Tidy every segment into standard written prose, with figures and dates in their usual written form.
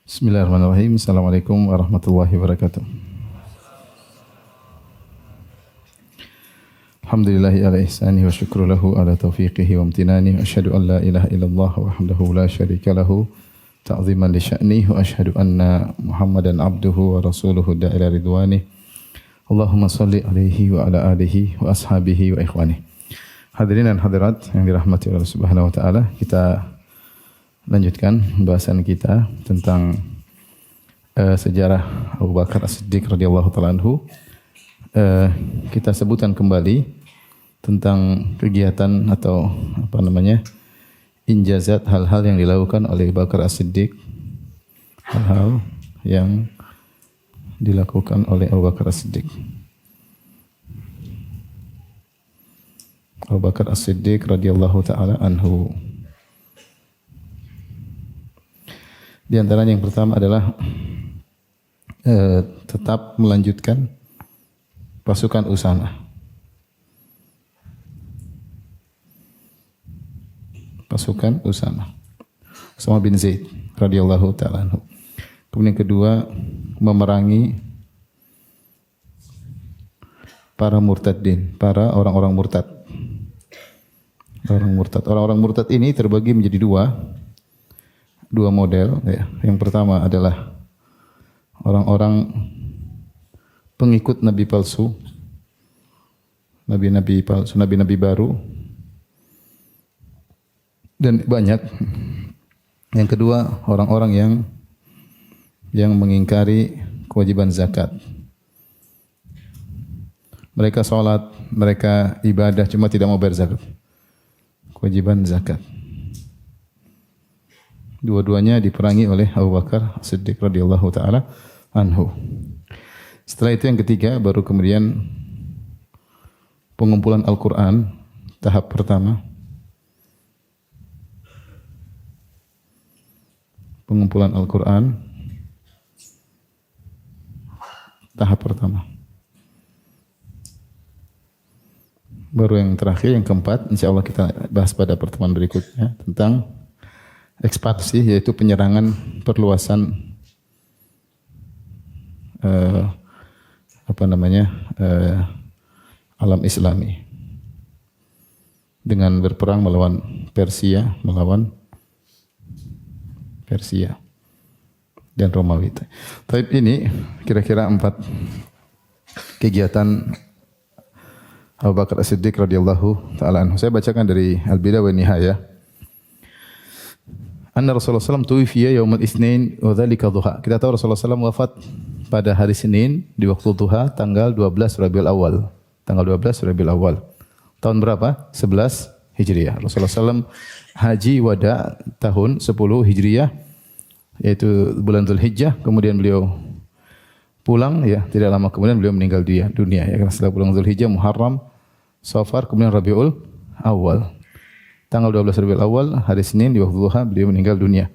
Bismillahirrahmanirrahim. Assalamualaikum warahmatullahi wabarakatuh. Alhamdulillahi ala ihsanihi wa syukru lahu ala taufiqihi wa amtinani. Asyhadu an la ilaha illallah wahdahu la syarika lahu ta'ziman li sya'nihi wa asyhadu anna Muhammadan abduhu wa rasuluhu da'ila ridwani. Allahumma salli alaihi wa ala alihi wa ashabihi wa ikhwani. Hadirin dan hadirat yang dirahmati Allah Subhanahu wa taala, kita lanjutkan pembahasan kita tentang sejarah Abu Bakar As-Siddiq radhiyallahu taala anhu. Kita sebutkan kembali tentang kegiatan atau injazat, hal-hal yang dilakukan oleh Abu Bakar As-Siddiq, hal-hal yang dilakukan oleh Abu Bakar As-Siddiq. Abu Bakar As-Siddiq radhiyallahu taala anhu. Di antaranya yang pertama adalah tetap melanjutkan pasukan Usama. Pasukan Usama. Usama bin Zaid radhiyallahu taala anhu. Kemudian kedua, memerangi para murtadin, para orang-orang murtad. Orang-orang murtad ini terbagi menjadi dua model ya. Yang pertama adalah orang-orang pengikut nabi palsu, nabi-nabi palsu, nabi-nabi baru, dan banyak. Yang kedua, orang-orang yang mengingkari kewajiban zakat. Mereka sholat, mereka ibadah, cuma tidak mau bayar zakat, kewajiban zakat. Dua-duanya diperangi oleh Abu Bakar As-Siddiq radhiyallahu taala anhu. Setelah itu yang ketiga, baru kemudian pengumpulan Al-Quran tahap pertama. Pengumpulan Al-Quran tahap pertama. Baru yang terakhir, yang keempat, insyaAllah kita bahas pada pertemuan berikutnya tentang ekspansi, yaitu penyerangan perluasan alam Islami dengan berperang melawan Persia dan Romawi. Tapi ini kira-kira 4 kegiatan Abu Bakar As-Siddiq radhiyallahu taala anhu. Saya bacakan dari Al-Bidayah wa Nihayah. Anna Rasulullah SAW tuwfiya yaumul Itsnin wa dzalika dhuha. Kita tahu Rasulullah SAW wafat pada hari Senin di waktu duha tanggal 12 Rabiul Awal. Tanggal 12 Rabiul Awal. Tahun berapa? 11 Hijriah. Rasulullah SAW haji wada tahun 10 Hijriah, yaitu bulan Dzulhijjah. Kemudian beliau pulang, ya, tidak lama kemudian beliau meninggal dunia. Ya, setelah pulang Dzulhijjah, Muharram, Safar, kemudian Rabiul Awal. Tanggal 12 Rabiul Awal, hari Senin di waktu duha beliau meninggal dunia.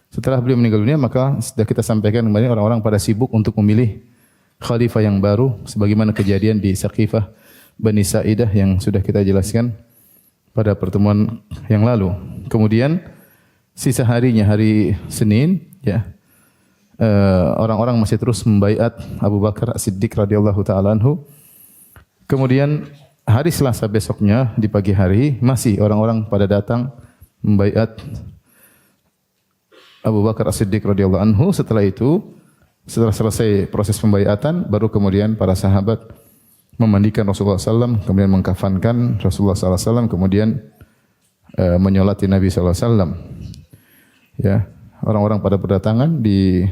Setelah beliau meninggal dunia, maka sudah kita sampaikan kembali, orang-orang pada sibuk untuk memilih khalifah yang baru, sebagaimana kejadian di Saqifah Bani Sa'idah yang sudah kita jelaskan pada pertemuan yang lalu. Kemudian sisa harinya, hari Senin, ya, orang-orang masih terus membaiat Abu Bakar As-Siddiq radhiyallahu taala anhu. Kemudian hari Selasa besoknya di pagi hari masih orang-orang pada datang membaiat Abu Bakar As-Siddiq radhiyallahu anhu. Setelah itu, setelah selesai proses pembaiatan, baru kemudian para sahabat memandikan Rasulullah SAW, kemudian mengkafankan Rasulullah SAW, kemudian menyolati Nabi SAW. Ya, orang-orang pada berdatangan di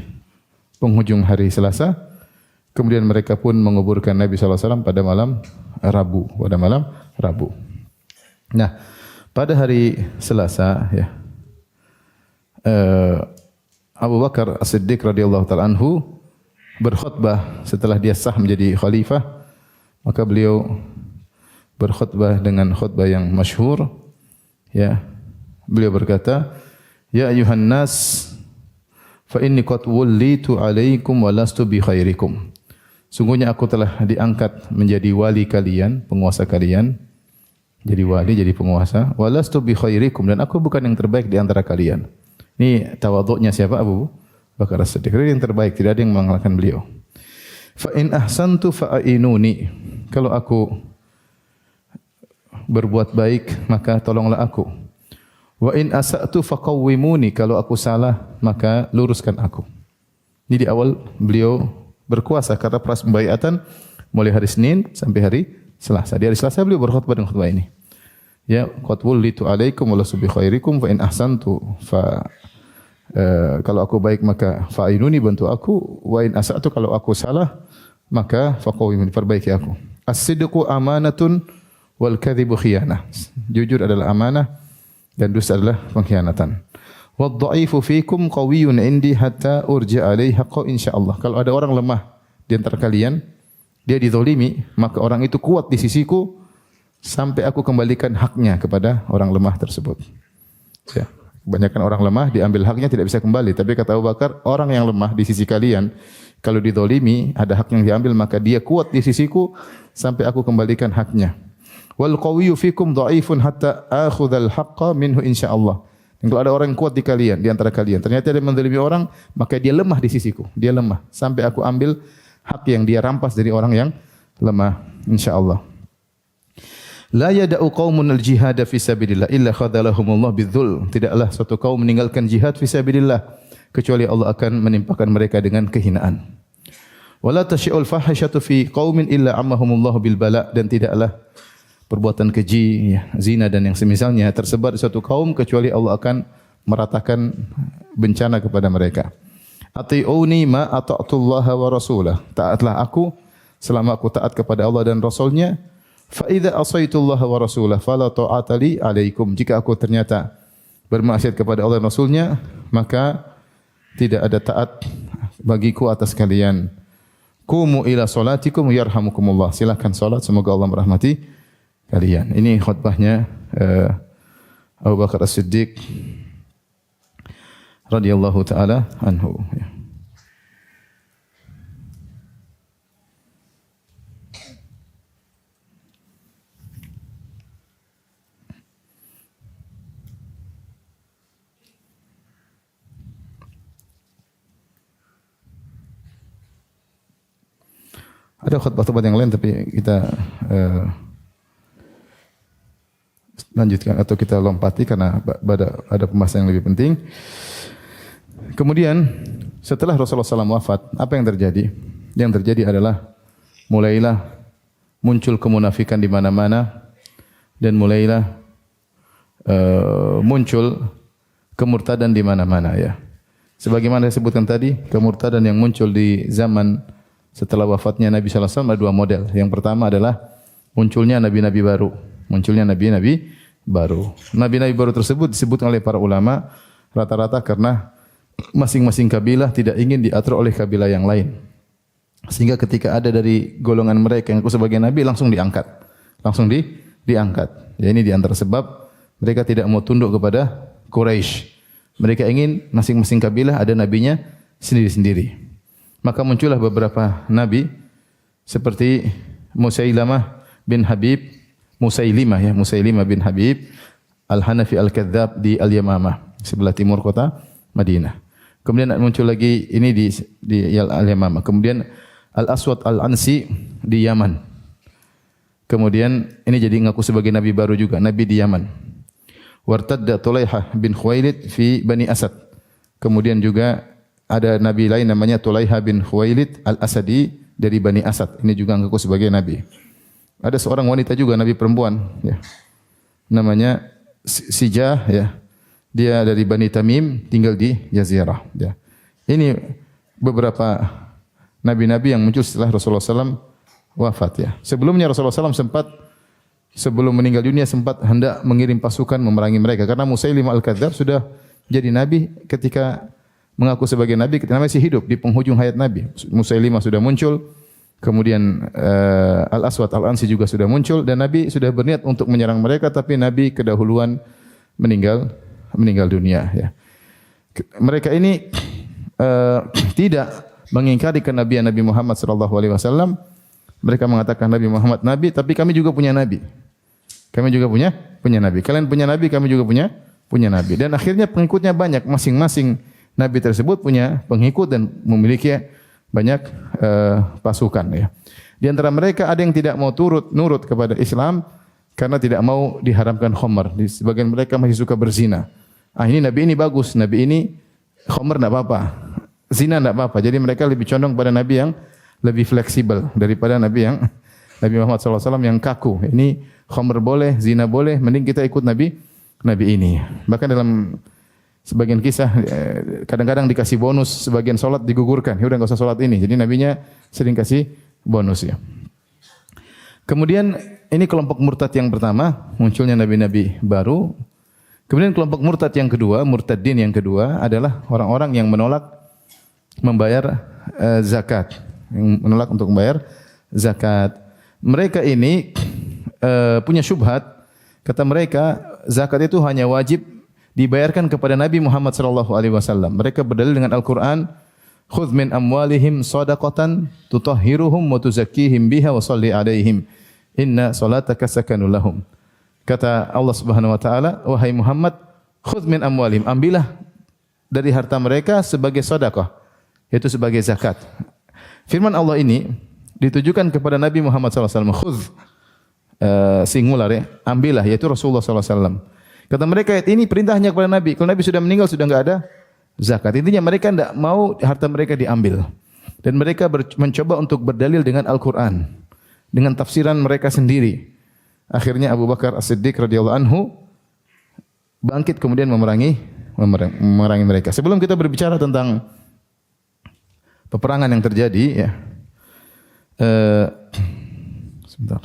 penghujung hari Selasa. Kemudian mereka pun menguburkan Nabi SAW pada malam Rabu. Nah, pada hari Selasa, ya, Abu Bakar As-Siddiq radhiyallahu taala anhu berkhutbah setelah dia sah menjadi khalifah. Maka beliau berkhutbah dengan khutbah yang masyhur. Ya, beliau berkata, "Ya ayuhan nas, fa inni qad wullitu alaikum wa lastu bi khairikum." Sungguhnya aku telah diangkat menjadi wali kalian, penguasa kalian. Jadi wali, jadi penguasa. Wa lastu bi khairikum, dan aku bukan yang terbaik di antara kalian. Ini tawadhu'nya siapa? Bakar As-Siddiq. Dia yang terbaik, tidak ada yang mengalahkan beliau. Fa in ahsantu fa'inuni. Kalau aku berbuat baik, maka tolonglah aku. Wa in asa'tu faqawwimuni. Kalau aku salah, maka luruskan aku. Ini di awal beliau berkuasa karena pras pembaiatan mulai hari Senin sampai hari Selasa. Di hari Selasa beliau berkhutbah dengan khutbah ini. Ya, qad wullitu alaikum wa lasu bi khairikum fa in ahsantu kalau aku baik maka fa'inuni, bantu aku, wa in asa'tu, kalau aku salah maka faqawwimuni, perbaiki aku. As-sidqu amanatun wal kadhibu khiyanah. Jujur adalah amanah dan dusta adalah pengkhianatan. Wad-dha'ifu fikum qawiyyun indi hatta urja alaihi haqqan insyaallah. Kalau ada orang lemah di antara kalian, dia dizalimi, maka orang itu kuat di sisiku sampai aku kembalikan haknya kepada orang lemah tersebut. Ya. Kebanyakan orang lemah diambil haknya tidak bisa kembali. Tapi kata Abu Bakar, orang yang lemah di sisi kalian, kalau dizalimi, ada hak yang diambil, maka dia kuat di sisiku sampai aku kembalikan haknya. Wal qawiyyu fikum dha'ifun hatta akhudhal haqqa minhu insyaallah. Dan kalau ada orang yang kuat di kalian, di antara kalian, ternyata dia menzalimi orang, maka dia lemah di sisiku. Dia lemah sampai aku ambil hak yang dia rampas dari orang yang lemah, insyaallah. La yada'u qaumun al-jihad fi sabilillah illa khadalahumullah bidzul. Tidaklah suatu kaum meninggalkan jihad fi sabilillah kecuali Allah akan menimpakan mereka dengan kehinaan. Wala tasyi'ul fahishatu fi qaumin illa ammahumullah bil bala. Dan tidaklah perbuatan keji, ya, zina dan yang semisalnya tersebar di suatu kaum kecuali Allah akan meratakan bencana kepada mereka. Ati'uni ma ata'tullaha wa rasulah. Taatlah aku selama aku taat kepada Allah dan Rasulnya. Fa idza asaitullaha wa rasulah fala ta'ata li alaikum. Jika aku ternyata bermaksiat kepada Allah dan Rasulnya, maka tidak ada taat bagiku atas kalian. Qumu ila salatikum yarhamukumullah. Silakan salat, semoga Allah merahmati kalian. Ini khutbahnya Abu Bakar As-Siddiq radhiyallahu taala anhu. Ada khutbah-khutbah yang lain tapi kita lanjutkan atau kita lompati karena ada pembahasan yang lebih penting. Kemudian setelah Rasulullah SAW wafat, apa yang terjadi? Yang terjadi adalah mulailah muncul kemunafikan di mana-mana dan mulailah muncul kemurtadan di mana-mana, ya. Sebagaimana saya sebutkan tadi, kemurtadan yang muncul di zaman setelah wafatnya Nabi sallallahu alaihi wasallam ada dua model. Yang pertama adalah munculnya nabi-nabi baru. Munculnya nabi-nabi baru. Nabi-nabi baru tersebut disebut oleh para ulama rata-rata karena masing-masing kabilah tidak ingin diatur oleh kabilah yang lain. Sehingga ketika ada dari golongan mereka yang aku sebagai nabi langsung diangkat. Langsung diangkat. Ya, ini di antara sebab mereka tidak mau tunduk kepada Quraisy. Mereka ingin masing-masing kabilah ada nabinya sendiri-sendiri. Maka muncullah beberapa nabi seperti Musailimah bin Habib Al-Hanafi Al-Kadzab di Al-Yamamah, sebelah timur kota Madinah. Kemudian muncul lagi ini di Al-Yamamah. Kemudian Al-Aswad Al-Ansi di Yaman. Kemudian ini jadi ngaku sebagai nabi baru juga, nabi di Yaman. Wartadda Tulaihah bin Khuwailid fi Bani Asad. Kemudian juga ada nabi lain namanya Tulaihah bin Khuwailid Al-Asadi dari Bani Asad. Ini juga ngaku sebagai nabi. Ada seorang wanita juga nabi perempuan, ya. Namanya Sijah, ya. Dia dari Bani Tamim, tinggal di Jazirah, ya. Ini beberapa nabi-nabi yang muncul setelah Rasulullah SAW wafat, ya. Sebelumnya Rasulullah SAW sebelum meninggal dunia sempat hendak mengirim pasukan memerangi mereka karena Musailimah Al-Kadzab sudah jadi nabi ketika mengaku sebagai nabi ketika masih hidup di penghujung hayat Nabi. Musailimah sudah muncul, kemudian Al-Aswad Al-Ansi juga sudah muncul dan Nabi sudah berniat untuk menyerang mereka tapi Nabi kedahuluan meninggal dunia, ya. Mereka ini tidak mengingkari kenabian Nabi Muhammad sallallahu alaihi wasallam. Mereka mengatakan Nabi Muhammad nabi, tapi kami juga punya nabi. Kami juga punya nabi. Kalian punya nabi, kami juga punya nabi. Dan akhirnya pengikutnya banyak, masing-masing Nabi tersebut punya pengikut dan memiliki banyak pasukan ya. Di antara mereka ada yang tidak mau nurut kepada Islam karena tidak mau diharamkan khamar. Di sebagian mereka masih suka berzina. Ini Nabi ini bagus, Nabi ini khamar enggak apa-apa. Zina enggak apa-apa. Jadi mereka lebih condong pada Nabi yang lebih fleksibel daripada Nabi Muhammad SAW yang kaku. Ini khamar boleh, zina boleh, mending kita ikut Nabi ini. Bahkan dalam sebagian kisah kadang-kadang dikasih bonus, sebagian salat digugurkan. Ya udah enggak usah salat ini. Jadi nabinya sering kasih bonus ya. Kemudian ini kelompok murtad yang pertama, munculnya nabi-nabi baru. Kemudian kelompok murtad yang kedua, murtadin yang kedua adalah orang-orang yang menolak membayar zakat, yang menolak untuk membayar zakat. Mereka ini punya syubhat, kata mereka zakat itu hanya wajib dibayarkan kepada Nabi Muhammad sallallahu alaihi wasallam. Mereka berdalil dengan Al-Qur'an, "Khudz min amwalihim shadaqatan tutahhiruhum wa tuzakkihim biha wa shalli 'alaihim. Inna salataka sakanun lahum." Kata Allah Subhanahu wa taala, "Wahai Muhammad, khudz min amwalihim, ambillah dari harta mereka sebagai sedekah, yaitu sebagai zakat." Firman Allah ini ditujukan kepada Nabi Muhammad sallallahu alaihi wasallam. Khudz singular ya, ambillah, yaitu Rasulullah sallallahu alaihi wasallam. Kata mereka ayat ini perintahnya kepada Nabi. Kalau Nabi sudah meninggal sudah enggak ada zakat. Intinya mereka tidak mau harta mereka diambil. Dan mereka mencoba untuk berdalil dengan Al-Quran. Dengan tafsiran mereka sendiri. Akhirnya Abu Bakar As-Siddiq radhiyallahu anhu bangkit kemudian memerangi mereka. Sebelum kita berbicara tentang peperangan yang terjadi ya. Sebentar.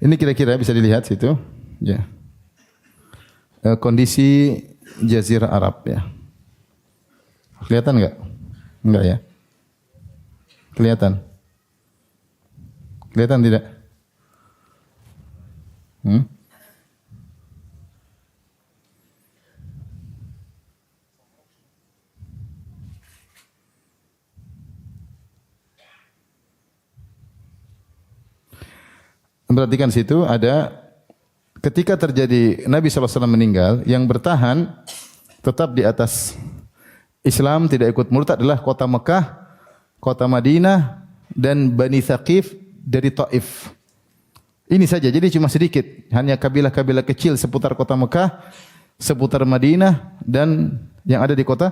Ini kira-kira bisa dilihat situ, ya. Kondisi Jazirah Arab, ya. Kelihatan enggak? Enggak ya? Kelihatan? Kelihatan tidak? Perhatikan situ ada ketika terjadi Nabi SAW meninggal, yang bertahan tetap di atas Islam, tidak ikut murtad adalah kota Mekah, kota Madinah, dan Bani Thaqif dari Taif. Ini saja, jadi cuma sedikit, hanya kabilah-kabilah kecil seputar kota Mekah, seputar Madinah, dan yang ada di kota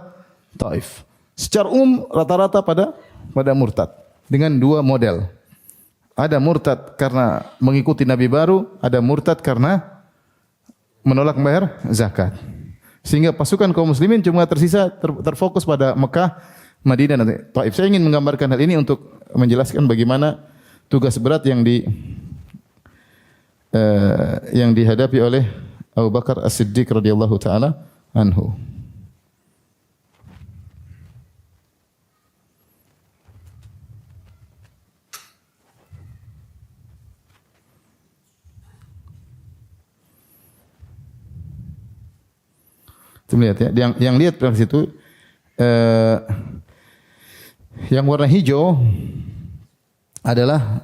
Taif. Secara rata-rata pada murtad dengan dua model. Ada murtad karena mengikuti Nabi baru, ada murtad karena menolak membayar zakat. Sehingga pasukan kaum muslimin cuma tersisa terfokus pada Mekah, Madinah dan Taif. Saya ingin menggambarkan hal ini untuk menjelaskan bagaimana tugas berat yang dihadapi oleh Abu Bakar As-Siddiq radhiyallahu taala anhu. Lihat ya, yang lihat dari situ yang warna hijau adalah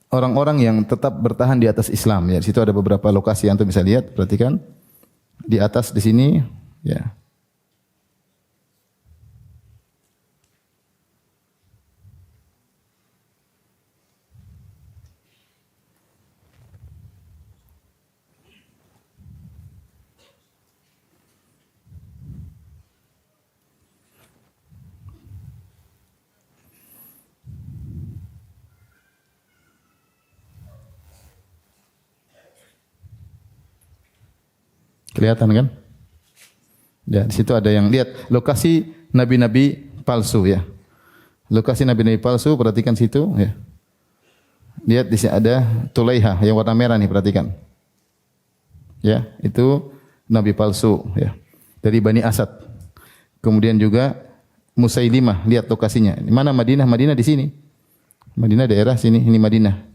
orang-orang yang tetap bertahan di atas Islam ya. Di situ ada beberapa lokasi yang antum bisa lihat, perhatikan. Di atas di sini ya. Kelihatan kan? Ya, di situ ada yang lihat lokasi nabi-nabi palsu ya. Lokasi nabi-nabi palsu, perhatikan situ ya. Lihat di sini ada Tulaiha yang warna merah nih, perhatikan. Ya, itu nabi palsu ya. Dari Bani Asad. Kemudian juga Musailimah, lihat lokasinya. Di mana Madinah? Madinah di sini. Madinah daerah sini, ini Madinah.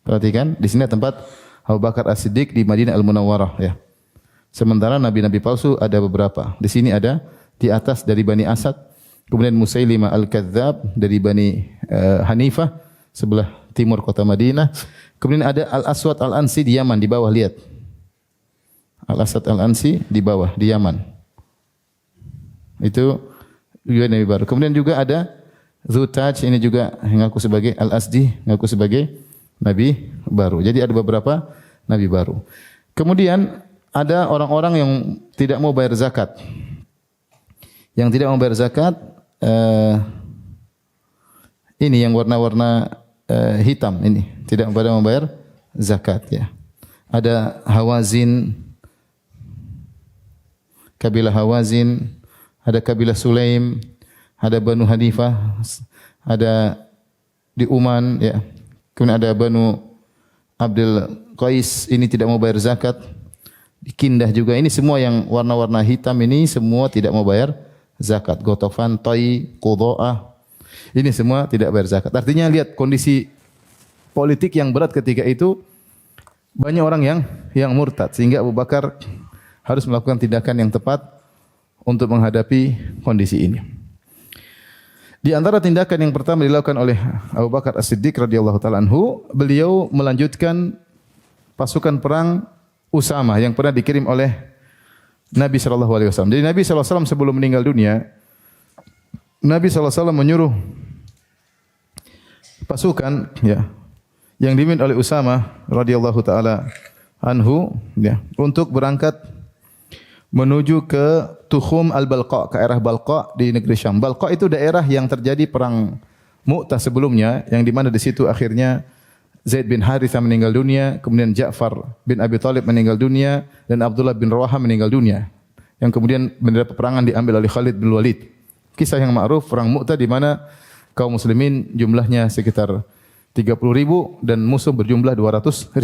Perhatikan, di sini tempat Abu Bakar As-Siddiq di Madinah Al-Munawwarah ya. Sementara nabi-nabi palsu ada beberapa. Di sini ada di atas dari Bani Asad, kemudian Musailimah Al-Kadzdzab dari Bani Hanifah sebelah timur kota Madinah. Kemudian ada Al-Aswad Al-Ansi di Yaman di bawah, lihat. Al-Aswad Al-Ansi di bawah di Yaman. Itu juga nabi baru. Kemudian juga ada Zutaj, ini juga mengaku sebagai Al-Asdi, mengaku sebagai nabi baru. Jadi ada beberapa nabi baru. Kemudian ada orang-orang yang tidak mau bayar zakat. Yang tidak mau bayar zakat, ini yang warna-warna hitam ini, tidak pada membayar zakat ya. Ada Hawazin, kabilah Hawazin, ada kabilah Sulaim, ada Banu Hanifah, ada di Uman ya. Kemudian ada Banu Abdul Qais, ini tidak mau bayar zakat. Di Kindah juga, ini semua yang warna-warna hitam ini semua tidak mau bayar zakat. Gotofan, Tai, Qudo'ah, ini semua tidak bayar zakat. Artinya lihat kondisi politik yang berat ketika itu, banyak orang yang murtad sehingga Abu Bakar harus melakukan tindakan yang tepat untuk menghadapi kondisi ini. Di antara tindakan yang pertama dilakukan oleh Abu Bakar As-Siddiq radhiyallahu taala anhu, beliau melanjutkan pasukan perang Usama yang pernah dikirim oleh Nabi sallallahu alaihi wasallam. Jadi Nabi sallallahu alaihi wasallam sebelum meninggal dunia, Nabi sallallahu alaihi wasallam menyuruh pasukan ya yang dipimpin oleh Usama radhiyallahu taala anhu ya untuk berangkat menuju ke Tukhum Al-Balqa, ke arah Balqa di negeri Syam. Balqa itu daerah yang terjadi perang Mu'tah sebelumnya, yang di mana di situ akhirnya Zaid bin Harithah meninggal dunia, kemudian Ja'far bin Abi Thalib meninggal dunia, dan Abdullah bin Rawahah meninggal dunia. Yang kemudian bendera peperangan diambil oleh Khalid bin Walid. Kisah yang ma'ruf perang Mu'tah di mana kaum muslimin jumlahnya sekitar 30.000 dan musuh berjumlah 200.000.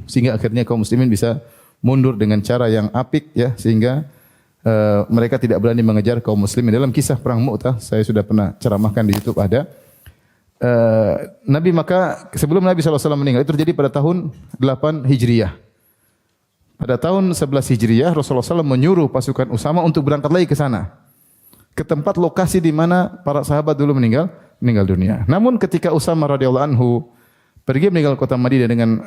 Sehingga akhirnya kaum muslimin bisa mundur dengan cara yang apik ya, sehingga mereka tidak berani mengejar kaum muslimin. Dalam kisah perang Mu'tah saya sudah pernah ceramahkan di YouTube ada. Nabi maka sebelum Nabi SAW meninggal itu terjadi pada tahun 8 Hijriyah. Pada tahun 11 Hijriyah Rasulullah SAW menyuruh pasukan Usama untuk berangkat lagi ke sana, ke tempat lokasi di mana para sahabat dulu meninggal dunia. Namun ketika Usama radhiyallahu anhu pergi meninggal kota Madinah dengan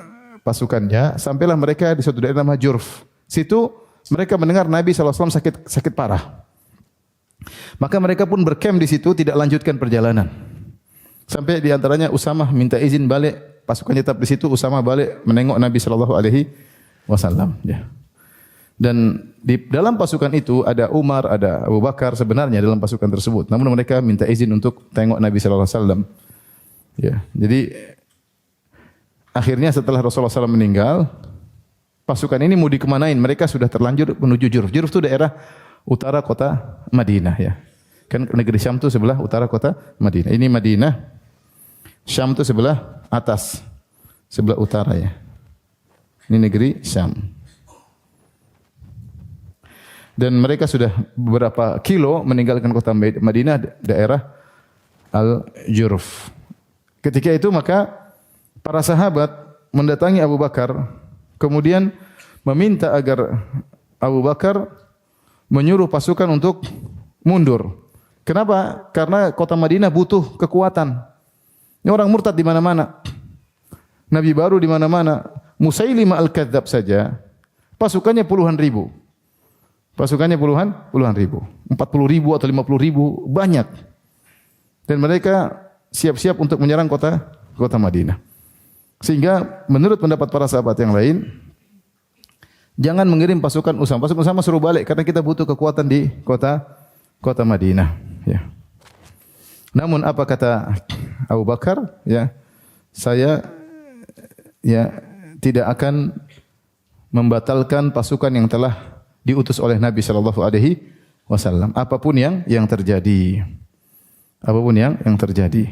pasukannya, sampailah mereka di suatu daerah namanya Jurf. Situ mereka mendengar Nabi SAW sakit parah. Maka mereka pun berkem di situ, tidak lanjutkan perjalanan. Sampai di antaranya Usamah minta izin balik, pasukannya tetap di situ, Usamah balik menengok Nabi sallallahu alaihi wasallam ya. Dan di dalam pasukan itu ada Umar, ada Abu Bakar sebenarnya dalam pasukan tersebut. Namun mereka minta izin untuk tengok Nabi sallallahu alaihi wasallam. Ya. Jadi akhirnya setelah Rasulullah SAW meninggal, pasukan ini mau dikemanain? Mereka sudah terlanjur menuju Jurf. Jurf itu daerah utara kota Madinah ya. Kan negeri Syam itu sebelah utara kota Madinah. Ini Madinah. Syam itu sebelah atas, sebelah utara ya. Ini negeri Syam. Dan mereka sudah beberapa kilo meninggalkan kota Madinah, daerah Al-Jurf. Ketika itu maka para sahabat mendatangi Abu Bakar, kemudian meminta agar Abu Bakar menyuruh pasukan untuk mundur. Kenapa? Karena kota Madinah butuh kekuatan. Ini orang murtad di mana-mana. Nabi baru di mana-mana. Musailimah Al-Kadzdzab saja pasukannya puluhan ribu. Pasukannya puluhan ribu. 40.000 atau 50.000, banyak. Dan mereka siap-siap untuk menyerang kota Madinah. Sehingga menurut pendapat para sahabat yang lain, jangan mengirim pasukan Usama. Pasukan Usama suruh balik karena kita butuh kekuatan di kota Madinah, ya. Namun apa kata Abu Bakar? Ya, saya ya tidak akan membatalkan pasukan yang telah diutus oleh Nabi sallallahu alaihi wasallam. Apapun yang terjadi. Apapun yang terjadi.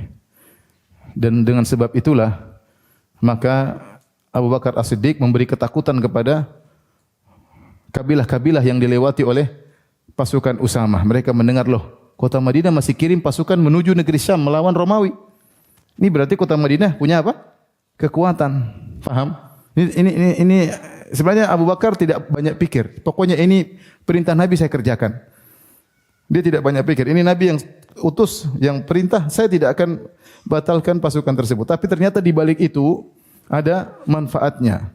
Dan dengan sebab itulah maka Abu Bakar As-Siddiq memberi ketakutan kepada kabilah-kabilah yang dilewati oleh pasukan Usamah. Mereka mendengar, loh, kota Madinah masih kirim pasukan menuju negeri Syam melawan Romawi. Ini berarti kota Madinah punya apa? Kekuatan. Paham? Ini sebenarnya Abu Bakar tidak banyak pikir. Pokoknya ini perintah Nabi saya kerjakan. Dia tidak banyak pikir. Ini Nabi yang utus, yang perintah, saya tidak akan batalkan pasukan tersebut. Tapi ternyata di balik itu ada manfaatnya.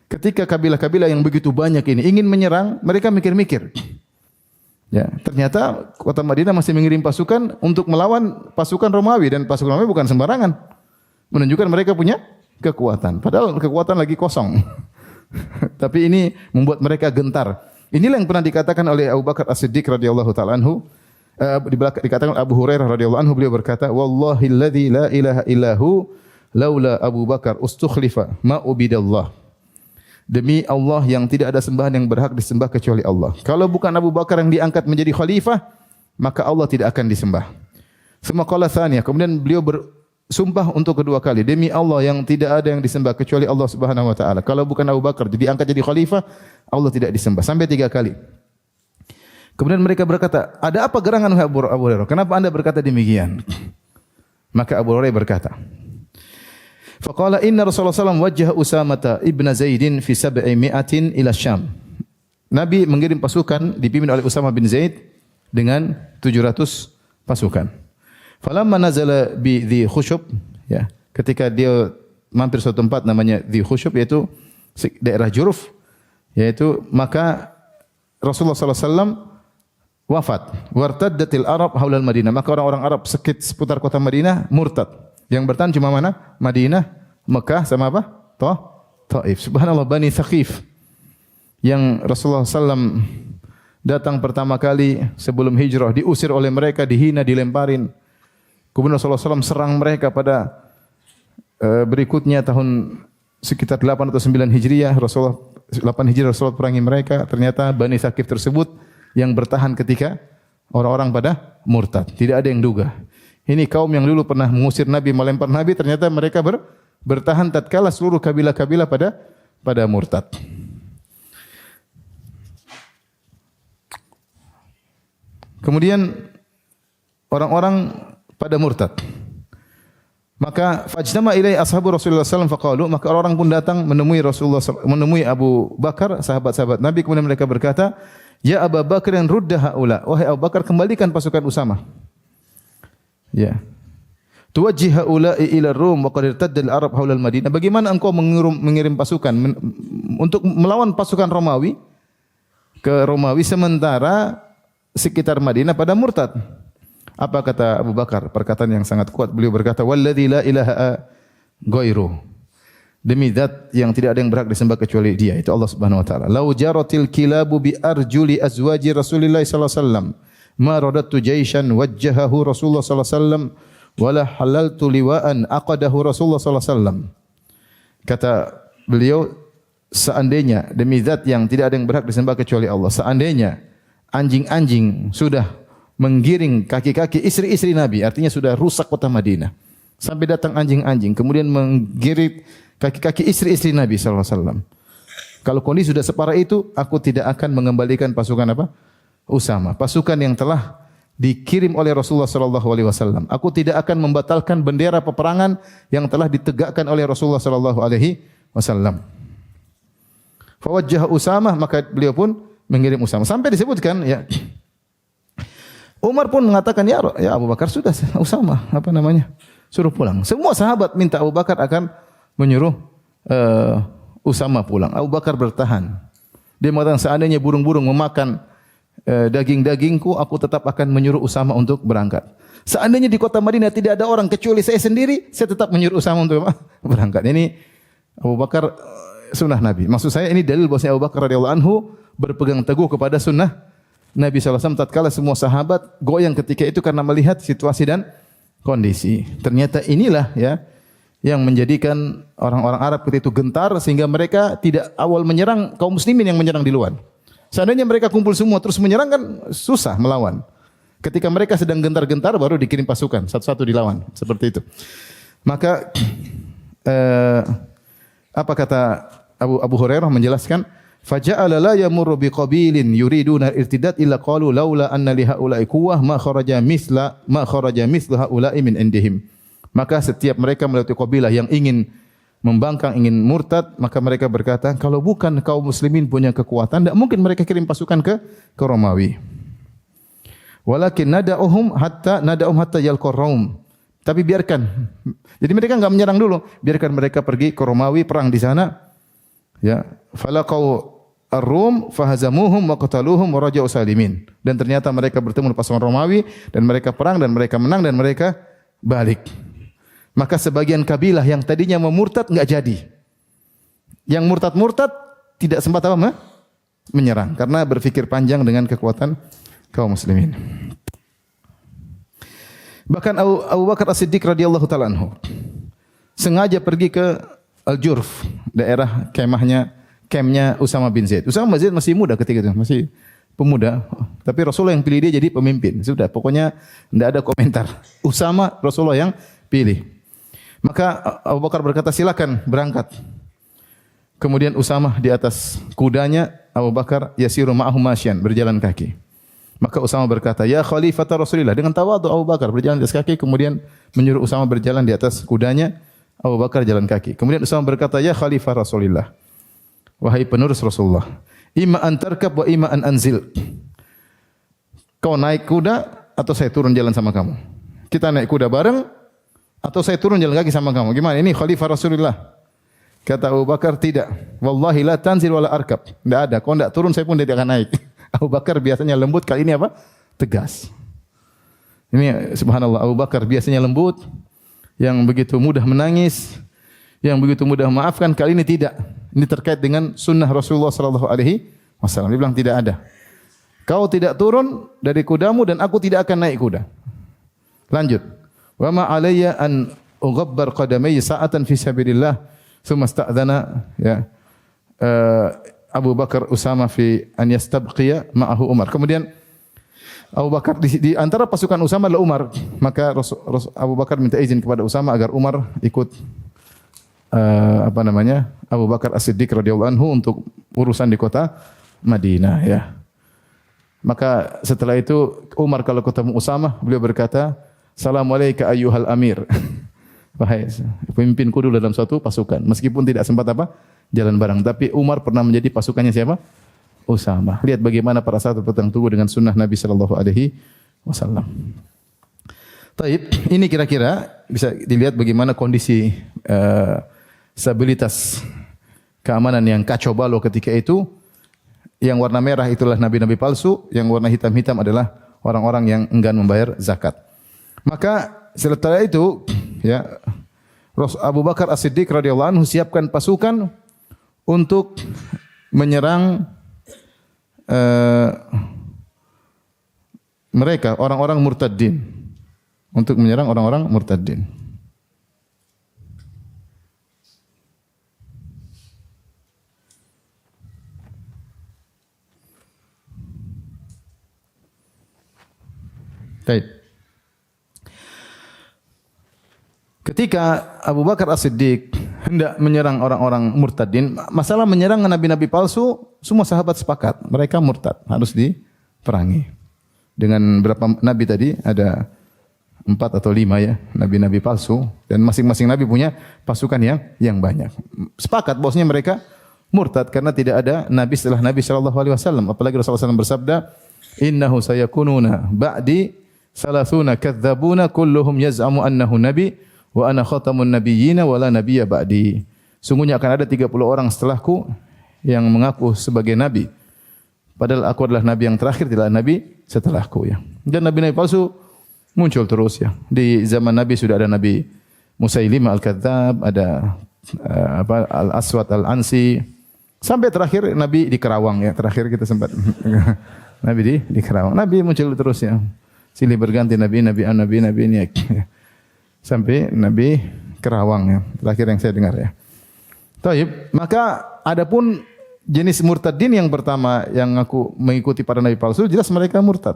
Ketika kabilah-kabilah yang begitu banyak ini ingin menyerang, mereka mikir-mikir. Ya, ternyata kota Madinah masih mengirim pasukan untuk melawan pasukan Romawi, dan pasukan Romawi bukan sembarangan. Menunjukkan mereka punya kekuatan. Padahal kekuatan lagi kosong. Tapi ini membuat mereka gentar. Inilah yang pernah dikatakan oleh Abu Bakar As-Siddiq radhiyallahu taala anhu. Dikatakan Abu Hurairah radhiyallahu anhu, beliau berkata, "Wallahi alladzi la ilaha illahu laula Abu Bakar ustukhlifa ma ubidallah." Demi Allah yang tidak ada sembahan yang berhak disembah kecuali Allah. Kalau bukan Abu Bakar yang diangkat menjadi khalifah, maka Allah tidak akan disembah. Semua qala tsaniyah. Kemudian beliau bersumpah untuk kedua kali, demi Allah yang tidak ada yang disembah kecuali Allah Subhanahu wa taala. Kalau bukan Abu Bakar diangkat jadi khalifah, Allah tidak disembah. Sampai 3 kali. Kemudian mereka berkata, ada apa gerangan Abu Hurairah? Kenapa Anda berkata demikian? Maka Abu Hurairah berkata, faqala inna Rasulullah SAW wajjah Usamata ibn Zaidin fi 700 ila Syam. Nabi mengirim pasukan dipimpin oleh Usama bin Zaid dengan 700 pasukan. Falamma nazala bi Dhi Khusyub, ya, ketika dia mampir suatu tempat namanya Dhi Khusyub, yaitu daerah Juruf, yaitu maka Rasulullah SAW wafat. Wartaddatil Arab haulal Madinah. Maka orang-orang Arab seputar kota Madinah murtad. Yang bertahan cuma mana? Madinah, Mekah sama apa? Taif. Subhanallah, Bani Thaqif. Yang Rasulullah SAW datang pertama kali sebelum hijrah, diusir oleh mereka, dihina, dilemparin. Kemudian Rasulullah SAW serang mereka pada berikutnya tahun sekitar 8 atau 9 Hijriah. Rasulullah 8 Hijriah Rasulullah perangi mereka. Ternyata Bani Thaqif tersebut yang bertahan ketika orang-orang pada murtad. Tidak ada yang duga. Ini kaum yang dulu pernah mengusir Nabi, melempar Nabi, ternyata mereka bertahan tatkala seluruh kabilah-kabilah pada murtad. Kemudian orang-orang pada murtad. Maka fajtama ilai ashabu Rasulullah sallallahu alaihi wasallam faqalu, maka orang-orang pun datang menemui Abu Bakar, sahabat-sahabat Nabi, kemudian mereka berkata, "Ya Abu Bakar, rudda haula." Wahai Abu Bakar, kembalikan pasukan Usamah. Ya. Tuwajjih haula'i ila Rum wa qad irtadda al-Arab haula al-Madinah. Bagaimana engkau mengirim pasukan untuk melawan pasukan Romawi ke Romawi sementara sekitar Madinah pada murtad? Apa kata Abu Bakar? Perkataan yang sangat kuat. Beliau berkata, "Walladzi la ilaha ghairu." Demi zat yang tidak ada yang berhak disembah kecuali Dia, itu Allah Subhanahu wa taala. "Lau jaratil kilabu bi arjuli azwaji Rasulillah sallallahu alaihi wasallam, ma radatu jaishan wajjahahu Rasulullah sallallahu alaihi wasallam wala halaltu liwa'an aqadahu Rasulullah sallallahu alaihi wasallam." Kata beliau, seandainya demi zat yang tidak ada yang berhak disembah kecuali Allah, seandainya anjing-anjing sudah menggiring kaki-kaki istri-istri Nabi, artinya sudah rusak kota Madinah, sampai datang anjing-anjing kemudian menggiring kaki-kaki istri-istri Nabi sallallahu alaihi wasallam. Kalau kondisi sudah separah itu, aku tidak akan mengembalikan pasukan apa? Usama, pasukan yang telah dikirim oleh Rasulullah sallallahu alaihi wasallam. Aku tidak akan membatalkan bendera peperangan yang telah ditegakkan oleh Rasulullah sallallahu alaihi wasallam. Fawajjah Usamah, maka beliau pun mengirim Usamah. Sampai disebutkan, ya, Umar pun mengatakan, ya Abu Bakar, sudah Usamah suruh pulang. Semua sahabat minta Abu Bakar akan menyuruh Usamah pulang. Abu Bakar bertahan. Dia mengatakan, seandainya burung-burung memakan daging-dagingku, aku tetap akan menyuruh Usamah untuk berangkat. Seandainya di kota Madinah tidak ada orang kecuali saya sendiri, saya tetap menyuruh Usamah untuk berangkat. Ini Abu Bakar sunnah Nabi. Maksud saya ini dalil bahwasanya Abu Bakar radhiyallahu anhu berpegang teguh kepada sunnah Nabi SAW tatkala semua sahabat goyang ketika itu karena melihat situasi dan kondisi. Ternyata inilah, ya, yang menjadikan orang-orang Arab ketika itu gentar sehingga mereka tidak awal menyerang kaum muslimin yang menyerang di luar. Seandainya mereka kumpul semua terus menyerang, kan susah melawan. Ketika mereka sedang gentar-gentar baru dikirim pasukan, satu-satu dilawan, seperti itu. Maka apa kata Abu Hurairah menjelaskan, faja'ala la yamurru biqabilin yuriduna irtidat illa qalu laula anna li haula'i quwwah ma kharaja misla haula'i min indihim. Maka setiap mereka melewati kabilah yang ingin membangkang ingin murtad, maka mereka berkata, kalau bukan kaum muslimin punya kekuatan, tidak mungkin mereka kirim pasukan ke Romawi. Walakin nada'uhum hatta yalqur Raum. Tapi biarkan. Jadi mereka enggak menyerang dulu, biarkan mereka pergi ke Romawi, perang di sana. Ya, falaqau ar-Rum fahazamuhum wa qataluhum wa raja'u salimin. Dan ternyata mereka bertemu dengan pasukan Romawi dan mereka perang dan mereka menang dan mereka balik. Maka sebagian kabilah yang tadinya memurtad enggak jadi. Yang murtad-murtad tidak sempat apa? Menyerang karena berpikir panjang dengan kekuatan kaum muslimin. Bahkan Abu Bakar As-Siddiq radhiyallahu taala anhu sengaja pergi ke Al-Jurf, daerah kemahnya Usama bin Zaid. Usama bin Zaid masih muda ketika itu, masih pemuda. Tapi Rasulullah yang pilih dia jadi pemimpin. Sudah, pokoknya tidak ada komentar. Usama Rasulullah yang pilih. Maka Abu Bakar berkata, silakan berangkat. Kemudian Usama di atas kudanya, Abu Bakar yasiru ma'ahu masyan, berjalan kaki. Maka Usama berkata, ya Khalifah Rasulullah, dengan tawadhu Abu Bakar berjalan di atas kaki, kemudian menyuruh Usama berjalan di atas kudanya, Abu Bakar jalan kaki. Kemudian Usama berkata, ya Khalifah Rasulullah, wahai penerus Rasulullah, imma an tarkab wa imma an anzil. Kau naik kuda atau saya turun jalan sama kamu? Kita naik kuda bareng atau saya turun jalan kaki sama kamu? Gimana ini Khalifah Rasulullah? Kata Abu Bakar, tidak. Wallahi la tanzil wala arkab. Tidak ada. Kau tidak turun, saya pun tidak akan naik. Abu Bakar biasanya lembut, kali ini apa? Tegas. Ini subhanallah, Abu Bakar biasanya lembut, yang begitu mudah menangis, yang begitu mudah memaafkan, kali ini tidak. Ini terkait dengan sunnah Rasulullah sallallahu alaihi wasallam. Dia bilang tidak ada. Kau tidak turun dari kudamu dan aku tidak akan naik kuda. Lanjut. Wa ma alayya an ughabbar qadamai sa'atan fi sabilillah, thumma sta'dhana ya. Abu Bakar Usama fi an yastabqiya ma'ahu Umar. Kemudian Abu Bakar di antara pasukan Usama adalah Umar. Maka Abu Bakar minta izin kepada Usama agar Umar ikut Abu Bakar As-Siddiq radhiyallahu anhu untuk urusan di kota Madinah ya. Maka setelah itu Umar kalau ketemu Usama, beliau berkata, "Assalamualaikum ayyuhal amir." Wahai pemimpinku dulu dalam suatu pasukan. Meskipun tidak sempat jalan bareng, tapi Umar pernah menjadi pasukannya siapa? Usama. Lihat bagaimana para sahabat berpegang teguh dengan sunnah Nabi sallallahu alaihi wasallam. Taib, ini kira-kira bisa dilihat bagaimana kondisi stabilitas keamanan yang kacau balau ketika itu. Yang warna merah itulah nabi-nabi palsu, yang warna hitam-hitam adalah orang-orang yang enggan membayar zakat. Maka setelah itu ya Abu Bakar As-Siddiq radhiyallahu anhu siapkan pasukan untuk menyerang mereka orang-orang murtadin, untuk menyerang orang-orang murtadin. Baik. Ketika Abu Bakar As-Siddiq hendak menyerang orang-orang murtadin, masalah menyerang nabi-nabi palsu, semua sahabat sepakat, mereka murtad, harus diperangi. Dengan berapa nabi tadi? Ada 4 atau 5 ya, nabi-nabi palsu, dan masing-masing nabi punya pasukan yang banyak. Sepakat bahwasanya mereka murtad karena tidak ada nabi setelah Nabi sallallahu alaihi wasallam. Apalagi Rasulullah SAW bersabda, "Innahu sayakununa ba'di salasuna kadzabuna kulluhum yaz'amu annahu nabi wa ana khatamun nabiyyina wa la nabiyya ba'di." Sungguhnya akan ada 30 orang setelahku yang mengaku sebagai nabi, padahal aku adalah nabi yang terakhir, tidak ada nabi setelahku ya. Dan nabi-nabi palsu muncul terus ya. Di zaman Nabi sudah ada Nabi Musailimah Al-Kadzab, ada Al-Aswad Al-Ansi, sampai terakhir Nabi di Kerawang ya. Terakhir kita sempat Nabi di Kerawang. Nabi muncul terus ya. Silih berganti nabi ini ya. Sampai Nabi Kerawang ya. Terakhir yang saya dengar ya. Taib, maka adapun jenis murtadin yang pertama yang aku mengikuti para nabi palsu, jelas mereka murtad.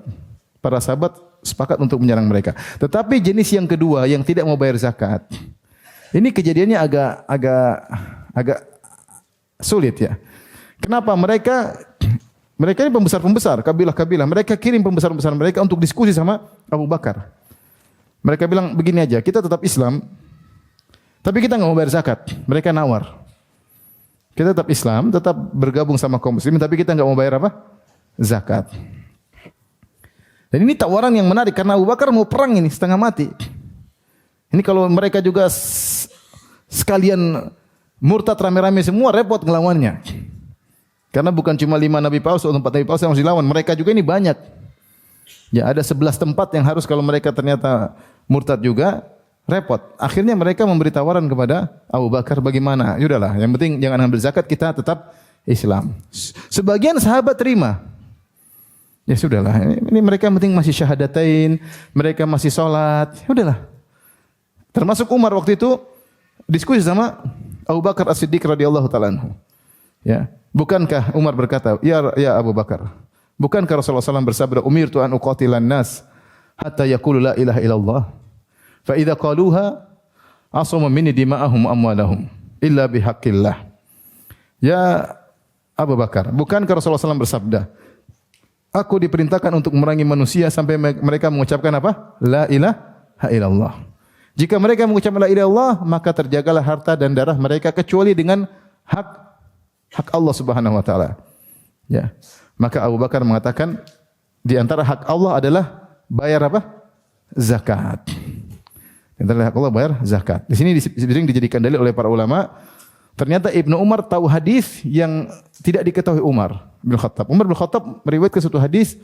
Para sahabat sepakat untuk menyerang mereka. Tetapi jenis yang kedua yang tidak mau bayar zakat, ini kejadiannya agak sulit ya. Kenapa? Mereka ini pembesar-pembesar, kabilah-kabilah. Mereka kirim pembesar-pembesar mereka untuk diskusi sama Abu Bakar. Mereka bilang begini aja, kita tetap Islam, Tapi kita nggak mau bayar zakat. Mereka nawar. Kita tetap Islam, tetap bergabung sama kaum muslimin, tapi kita nggak mau bayar apa? Zakat. Dan ini tawaran yang menarik karena Abu Bakar mau perang ini setengah mati. Ini kalau mereka juga sekalian murtad rame-rame semua repot ngelawannya. Karena bukan cuma 5 nabi palsu atau 4 nabi palsu yang harus dilawan, mereka juga ini banyak. Ya, ada 11 tempat yang harus kalau mereka ternyata murtad juga repot. Akhirnya mereka memberi tawaran kepada Abu Bakar, bagaimana? Yaudahlah, yang penting jangan ambil zakat, kita tetap Islam. Sebagian sahabat terima. Ya sudahlah, ini mereka penting masih syahadatain, mereka masih sholat, ya udahlah. Termasuk Umar waktu itu diskusi sama Abu Bakar As-Siddiq radhiyallahu taala anhu. Ya, bukankah Umar berkata, ya Abu Bakar, bukankah Rasulullah SAW bersabda, umirtu an uqatilan nas hatta yaqulu la ilaha illallah, fa idza qaluha asama minni dima'ahum amwalahum illa bihaqqillah. Ya Abu Bakar, bukankah Rasulullah SAW bersabda, aku diperintahkan untuk memerangi manusia sampai mereka mengucapkan apa? La ilaha illallah. Jika mereka mengucapkan la ilaha illallah, maka terjagalah harta dan darah mereka kecuali dengan hak Allah Subhanahu wa taala. Ya. Maka Abu Bakar mengatakan di antara hak Allah adalah bayar apa? Zakat. Di antara hak Allah bayar zakat. Di sini sering dijadikan dalil oleh para ulama. Ternyata Ibnu Umar tahu hadis yang tidak diketahui Umar bin Khattab. Umar bin Khattab meriwayatkan suatu hadis,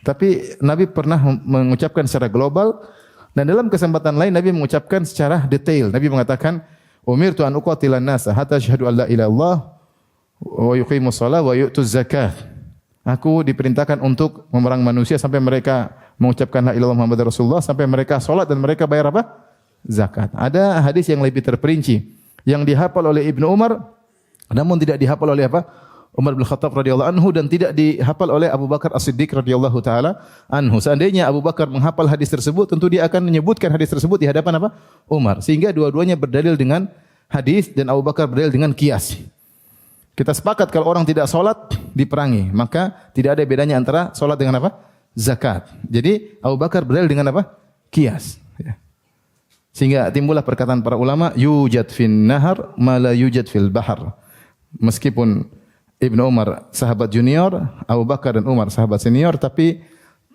tapi Nabi pernah mengucapkan secara global, dan dalam kesempatan lain Nabi mengucapkan secara detail. Nabi mengatakan, umirtu an uqatilan nasa hatta asyhadu an la ilaha illallah wa yuqimus shalah wa yu'tuz zakah. Aku diperintahkan untuk memerangi manusia sampai mereka mengucapkan la ilaha illallah Muhammadar Rasulullah, sampai mereka salat dan mereka bayar apa? Zakat. Ada hadis yang lebih terperinci yang dihafal oleh Ibnu Umar, namun tidak dihafal oleh apa? Umar bin Khattab radhiyallahu anhu, dan tidak dihafal oleh Abu Bakar As-Siddiq radhiyallahu taala anhu. Seandainya Abu Bakar menghafal hadis tersebut, tentu dia akan menyebutkan hadis tersebut di hadapan apa? Umar. Sehingga dua-duanya berdalil dengan hadis dan Abu Bakar berdalil dengan qiyas. Kita sepakat kalau orang tidak salat diperangi, maka tidak ada bedanya antara salat dengan apa? Zakat. Jadi Abu Bakar berdalil dengan apa? Qiyas. Ya. Sehingga timbullah perkataan para ulama, yujad fin nahar ma la yujad fil bahar. Meskipun Ibnu Umar sahabat junior, Abu Bakar dan Umar sahabat senior, tapi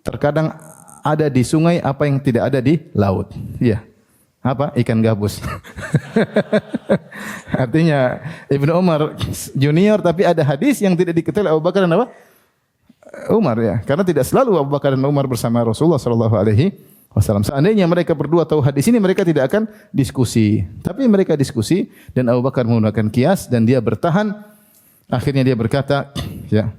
terkadang ada di sungai apa yang tidak ada di laut. Iya. Apa? Ikan gabus. Artinya Ibnu Umar junior tapi ada hadis yang tidak diketahui Abu Bakar dan apa? Umar, ya. Karena tidak selalu Abu Bakar dan Umar bersama Rasulullah sallallahu alaihi wasallam. Seandainya mereka berdua tahu hadis ini, mereka tidak akan diskusi. Tapi mereka diskusi dan Abu Bakar menggunakan qiyas dan dia bertahan. Akhirnya dia berkata, ya,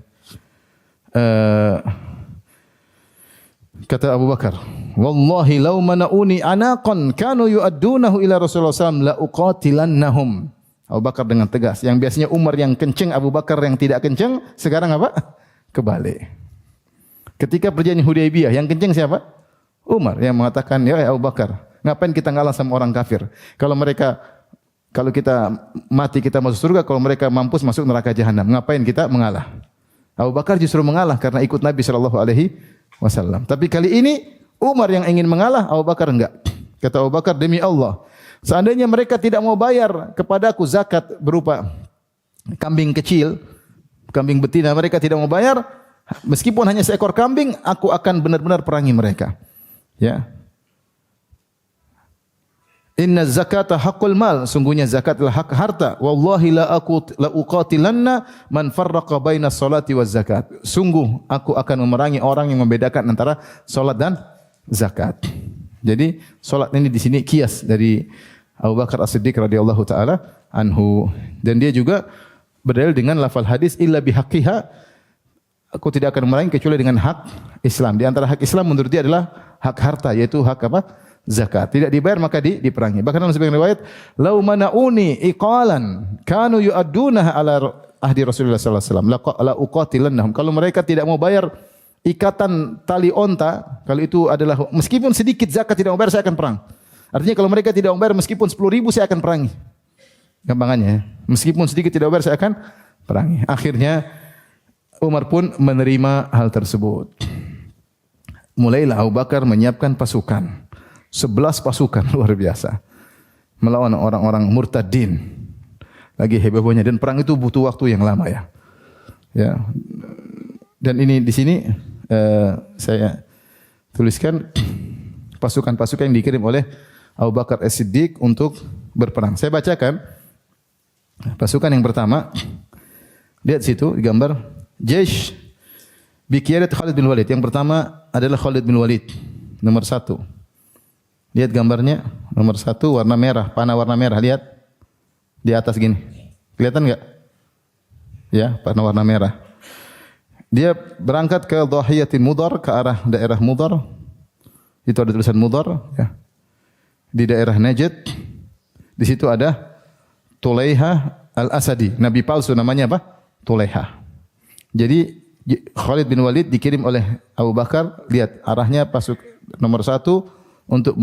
kata Abu Bakar, wallahi law mana'uni anaqan kanu yu'addunahu ila Rasulullah sallallahu la uqatilannahum. Abu Bakar dengan tegas. Yang biasanya Umar yang kenceng, Abu Bakar yang tidak kenceng, sekarang apa? Kebalik. Ketika perjanjian Hudaybiyah, yang kenceng siapa? Umar yang mengatakan, ya Abu Bakar, ngapain kita ngalah sama orang kafir? Kalau kita mati kita masuk surga, kalau mereka mampus masuk neraka jahanam. Ngapain kita mengalah? Abu Bakar justru mengalah karena ikut Nabi sallallahu alaihi wasallam. Tapi kali ini Umar yang ingin mengalah, Abu Bakar enggak. Kata Abu Bakar, demi Allah, seandainya mereka tidak mau bayar kepadaku zakat berupa kambing kecil, kambing betina, mereka tidak mau bayar, meskipun hanya seekor kambing, aku akan benar-benar perangi mereka. Ya. Inna zakata haqqul mal, sungguhnya zakat adalah hak harta. Wallahi la uqatilanna man farraqa baina salati waz zakat. Sungguh aku akan memerangi orang yang membedakan antara salat dan zakat. Jadi salat ini di sini qiyas dari Abu Bakar As-Siddiq radhiyallahu taala anhu, dan dia juga berdalil dengan lafal hadis illa bihaqqiha, aku tidak akan memerangi kecuali dengan hak Islam. Di antara hak Islam menurut dia adalah hak harta, yaitu hak apa? Zakat. Tidak dibayar maka diperangi. Bahkan dalam sebagian riwayat, "Lau mana'uni iqalan kanu yu'addunaha ala ahdi Rasulullah sallallahu alaihi wasallam la uqatilannahum." Kalau mereka tidak mau bayar ikatan tali onta, kalau itu adalah meskipun sedikit zakat tidak mau bayar, saya akan perang. Artinya kalau mereka tidak mau bayar meskipun 10.000 saya akan perangi. Gampangannya, meskipun sedikit tidak mau bayar saya akan perangi. Akhirnya Umar pun menerima hal tersebut. Mulailah Abu Bakar menyiapkan pasukan. 11 pasukan luar biasa. melawan orang-orang murtadin. Lagi hebohnya, dan perang itu butuh waktu yang lama ya. Ya. Dan ini di sini saya tuliskan pasukan-pasukan yang dikirim oleh Abu Bakar As-Siddiq untuk berperang. Saya bacakan pasukan yang pertama. Lihat situ di gambar. Jaish bi qiyadat Khalid bin Walid. Yang pertama adalah Khalid bin Walid, nomor 1. Lihat gambarnya, nomor 1 warna merah, panah warna merah. Lihat di atas gini. Kelihatan enggak? Ya, panah warna merah. Dia berangkat ke Dhahiyatin Mudar, ke arah daerah Mudar. Itu ada tulisan Mudar, ya. Di daerah Najd. Di situ ada Tulaiha Al-Asadi. Nabi palsu namanya apa? Tulaiha. Jadi Khalid bin Walid dikirim oleh Abu Bakar. Lihat arahnya pasuk nomor 1 untuk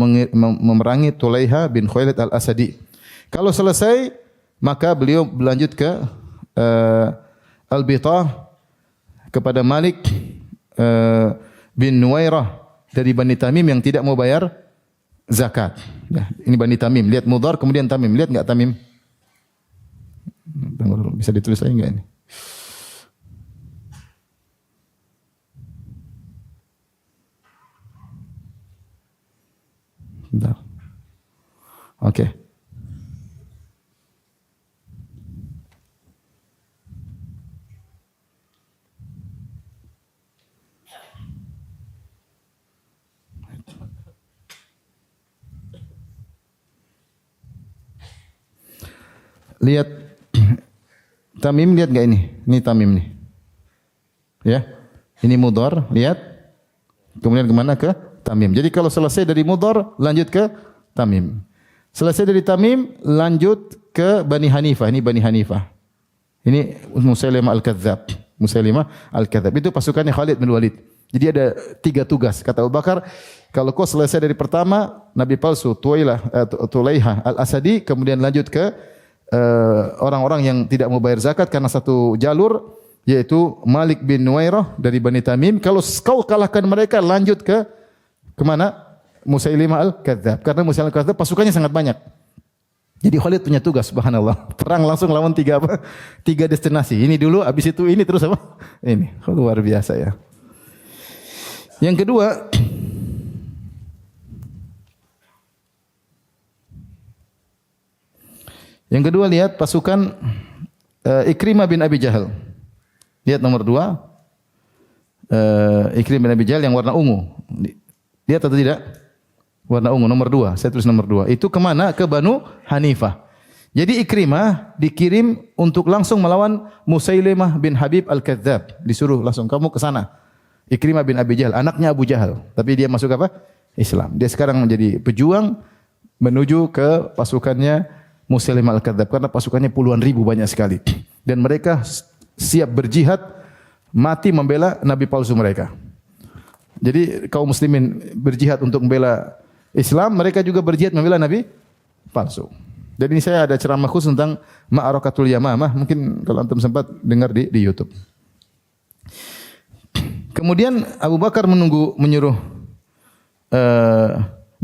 memerangi Tulaiha bin Khuwailid Al-Asadi. Kalau selesai, maka beliau berlanjut ke Al-Bitah, kepada Malik bin Nuwairah dari Bani Tamim yang tidak mau bayar zakat. Ya, ini Bani Tamim. Lihat Mudhar kemudian Tamim. Lihat enggak Tamim? Bisa ditulis lagi enggak ini? Bentar. Oke. Lihat Tamim, lihat enggak ini? Ini Tamim nih. Ya. Ini Mudhar, lihat. Kemudian kemana? Ke Tamim. Jadi kalau selesai dari Mudhar, lanjut ke Tamim. Selesai dari Tamim, lanjut ke Bani Hanifah. Ini Bani Hanifah. Ini Musailimah Al-Kadzdzab. Musailimah Al-Kadzdzab. Itu pasukannya Khalid bin Walid. Jadi ada 3 tugas. Kata Abu Bakar, kalau kau selesai dari pertama, Nabi palsu Tulaiha Al-Asadi, kemudian lanjut ke orang-orang yang tidak mau bayar zakat karena satu jalur, yaitu Malik bin Nuwairah dari Bani Tamim. Kalau kau kalahkan mereka, lanjut ke kemana? Musailimah Al-Kadzdzab. Karena Musailimah Al-Kadzdzab pasukannya sangat banyak. Jadi Khalid punya tugas, subhanallah. Perang langsung lawan 3 apa? 3 destinasi. Ini dulu, habis itu ini, terus apa? Ini. Luar biasa ya. Yang kedua, lihat pasukan Ikrimah bin Abi Jahal. Lihat nomor 2. Ikrimah bin Abi Jahal yang warna ungu. Lihat atau tidak? Warna ungu nomor 2. Saya tulis nomor 2. Itu kemana? Ke Banu Hanifah. Jadi Ikrimah dikirim untuk langsung melawan Musailimah bin Habib Al-Kadzdzab. Disuruh langsung kamu ke sana. Ikrimah bin Abi Jahal, anaknya Abu Jahal. Tapi dia masuk apa? Islam. Dia sekarang menjadi pejuang menuju ke pasukannya Musailimah Al-Kadzdzab, karena pasukannya puluhan ribu, banyak sekali. Dan mereka siap berjihad, mati membela Nabi palsu mereka. Jadi kaum muslimin berjihad untuk membela Islam, mereka juga berjihad membela Nabi palsu. Jadi ini saya ada ceramah khusus tentang Ma'arakatul Yamamah, mungkin kalau antum sempat dengar di YouTube. Kemudian Abu Bakar menyuruh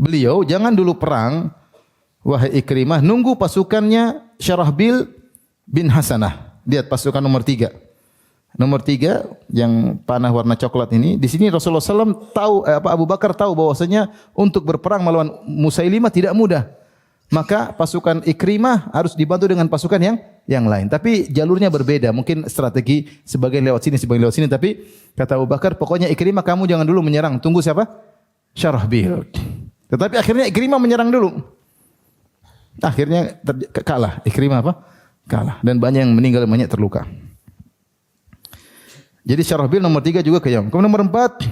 beliau jangan dulu perang. Wahai Ikrimah, nunggu pasukannya Syarahbil bin Hasanah. Lihat pasukan nomor 3. Nomor 3 yang panah warna coklat ini. Di sini Rasulullah SAW tahu, Abu Bakar tahu bahwasanya untuk berperang melawan Musailimah tidak mudah. Maka pasukan Ikrimah harus dibantu dengan pasukan yang lain. Tapi jalurnya berbeda. Mungkin strategi sebagian lewat sini, sebagian lewat sini. Tapi kata Abu Bakar, pokoknya Ikrimah kamu jangan dulu menyerang. Tunggu siapa? Syarahbil. Tetapi akhirnya Ikrimah menyerang dulu. Akhirnya kalah. Ikrimah apa? Kalah. Dan banyak yang meninggal, banyak terluka. Jadi Syarahbil nomor 3 juga ke Yaman. Kemudian nomor 4,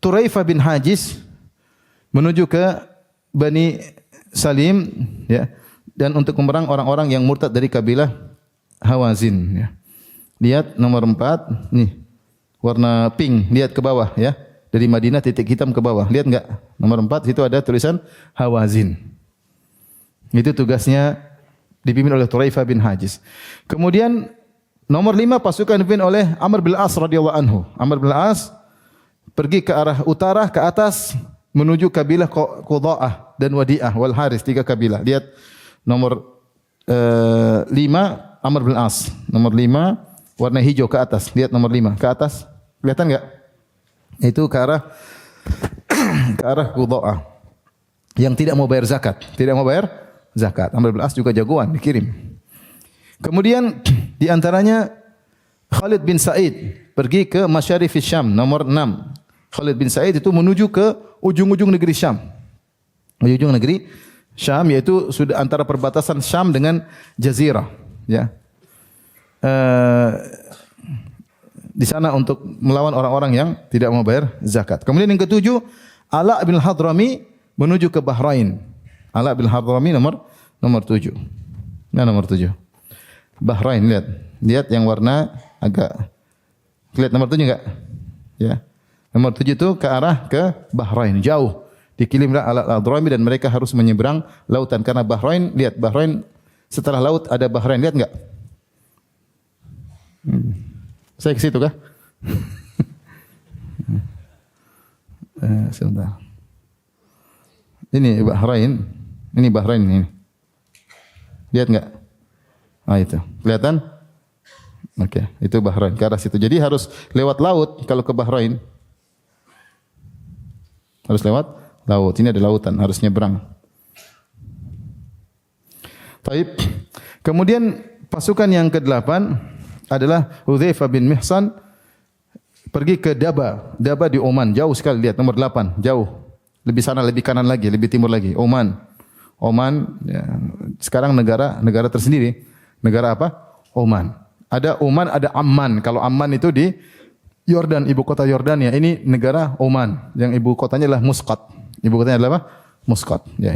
Turaifah bin Hajiz menuju ke Bani Salim, ya, dan untuk memerang orang-orang yang murtad dari kabilah Hawazin. Ya. Lihat nomor 4, nih warna pink. Lihat ke bawah, ya, dari Madinah titik hitam ke bawah. Lihat enggak? Nomor 4 itu ada tulisan Hawazin. Itu tugasnya dipimpin oleh Turaifah bin Hajiz. Kemudian nomor 5 pasukan dipimpin oleh Amr bin As radhiyallahu anhu. Amr bin As pergi ke arah utara, ke atas menuju kabilah Qudaah dan Wadi'ah wal Haris, 3 kabilah. Lihat Nomor 5 Amr bin As. Nomor 5 warna hijau ke atas. Lihat nomor 5 ke atas. Kelihatan enggak? Itu ke arah Qudha'ah. Yang tidak mau bayar zakat. Tidak mau bayar zakat. Amr bin As juga jagoan, dikirim. Kemudian di antaranya Khalid bin Sa'id pergi ke Masyarif Syam, nomor 6. Khalid bin Sa'id itu menuju ke ujung-ujung negeri Syam. Ujung negeri Syam yaitu sudah antara perbatasan Syam dengan Jazirah, ya. Di sana untuk melawan orang-orang yang tidak mau bayar zakat. Kemudian yang ketujuh, Ala bin Hadrami menuju ke Bahrain. Ala bin Hadrami nomor 7. Nah, nomor 7. Bahrain, lihat yang warna agak lihat nomor 7 enggak? Ya. Nomor 7 itu ke arah ke Bahrain, jauh. Dikirimlah Al-Hadrami dan mereka harus menyeberang lautan karena Bahrain, lihat Bahrain setelah laut ada Bahrain, lihat enggak? Saya ke situ kah? Sebentar. Ini Bahrain ini. Lihat enggak? Ah itu. Kelihatan? Oke, itu Bahrain ke arah situ. Jadi harus lewat laut kalau ke Bahrain. Harus lewat laut. Ini ada lautan, harus nyebrang. Taib. Kemudian pasukan yang ke-8 adalah Hudzaifah bin Mihsan pergi ke Daba. Daba di Oman, jauh sekali, lihat nomor 8, jauh. Lebih sana, lebih kanan lagi, lebih timur lagi. Oman ya, sekarang negara tersendiri. Negara apa? Oman. Ada Oman, ada Amman. Kalau Amman itu di Yordan, ibu kota Yordania. Ini negara Oman yang ibu kotanya adalah Muscat. Ibu kotanya adalah apa? Muscat. Ya,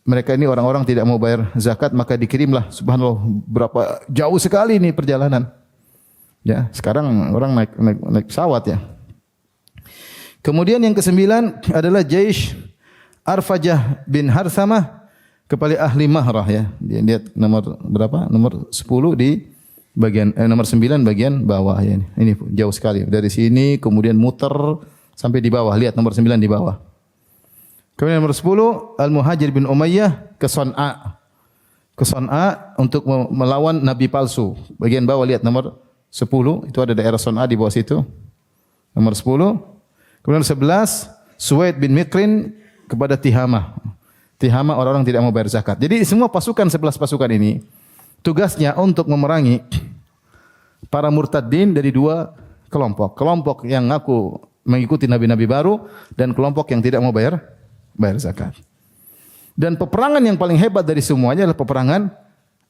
mereka ini orang-orang tidak mau bayar zakat, maka dikirimlah, subhanallah, berapa jauh sekali ini perjalanan. Ya, sekarang orang naik pesawat ya. Kemudian yang ke-9 adalah Jaish Arfajah bin Harsamah kepada ahli Mahrah ya. Dia lihat nomor berapa? Nomor 10 di bagian nomor 9 bagian bawah ya. Ini jauh sekali. Dari sini kemudian muter sampai di bawah. Lihat nomor 9 di bawah. Kemudian nomor 10 Al-Muhajir bin Umayyah ke Son'a. Ke Son'a untuk melawan nabi palsu. Bagian bawah lihat nomor 10, itu ada daerah Son'a di bawah situ. Nomor 10. Kemudian 11 Suwaid bin Mikrin kepada Tihamah. Tihamah orang-orang tidak mau bayar zakat. Jadi semua pasukan 11 pasukan ini tugasnya untuk memerangi para murtadin dari dua kelompok. Kelompok yang ngaku mengikuti nabi-nabi baru dan kelompok yang tidak mau bayar zakat. Dan peperangan yang paling hebat dari semuanya adalah peperangan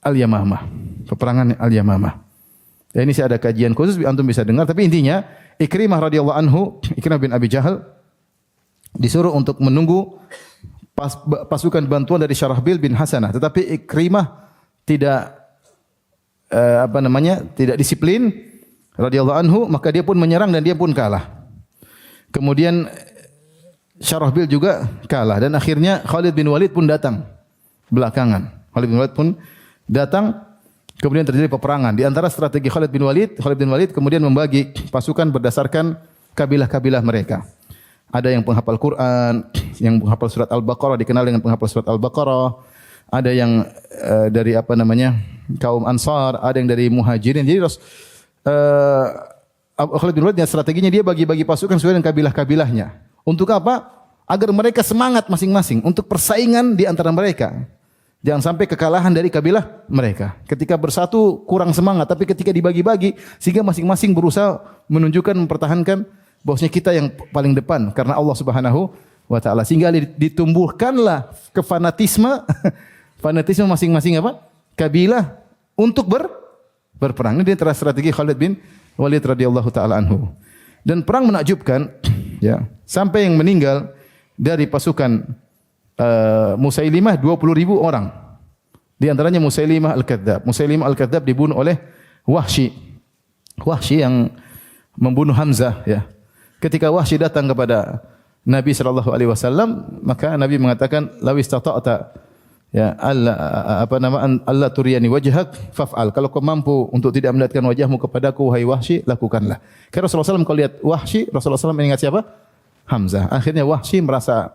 Al-Yamamah. Peperangan Al-Yamamah. Ya, ini saya ada kajian khusus antum bisa dengar, tapi intinya Ikrimah radhiyallahu anhu, Ikrimah bin Abi Jahal disuruh untuk menunggu pasukan bantuan dari Syarahbil bin Hasanah, tetapi Ikrimah tidak tidak disiplin radhiyallahu anhu, maka dia pun menyerang dan dia pun kalah. Kemudian Syarahbil juga kalah dan akhirnya Khalid bin Walid pun datang belakangan. Khalid bin Walid pun datang, kemudian terjadi peperangan. Di antara strategi Khalid bin Walid kemudian membagi pasukan berdasarkan kabilah-kabilah mereka. Ada yang penghafal Quran, yang penghafal surat Al-Baqarah, dikenal dengan penghafal surat Al-Baqarah. Ada yang dari kaum Ansar, ada yang dari Muhajirin. Jadi Khalid bin Walid strateginya dia bagi-bagi pasukan sesuai dengan kabilah-kabilahnya. Untuk apa? Agar mereka semangat masing-masing untuk persaingan di antara mereka. Jangan sampai kekalahan dari kabilah mereka. Ketika bersatu kurang semangat, tapi ketika dibagi-bagi sehingga masing-masing berusaha menunjukkan, mempertahankan bahwasanya kita yang paling depan karena Allah Subhanahu wa taala. Sehingga ditumbuhkanlah fanatisme masing-masing kabilah untuk berperang. Ini di antara strategi Khalid bin Walid radhiyallahu taala anhu. Dan perang menakjubkan ya, sampai yang meninggal dari pasukan Musailimah 20.000 orang. Di antaranya Musailimah Al-Kadzdzab. Musailimah Al-Kadzdzab dibunuh oleh Wahsy. Wahsy yang membunuh Hamzah ya. Ketika Wahsy datang kepada Nabi sallallahu alaihi wasallam, maka Nabi mengatakan lawis tata'ta ya Allah turiyani wajhak faf'al. Kalau kau mampu untuk tidak melihatkan wajahmu kepadaku wahai Wahsy, lakukanlah. Karena Rasulullah SAW kalau lihat Wahsy, Rasulullah SAW ingat siapa? Hamzah. Akhirnya Wahsy merasa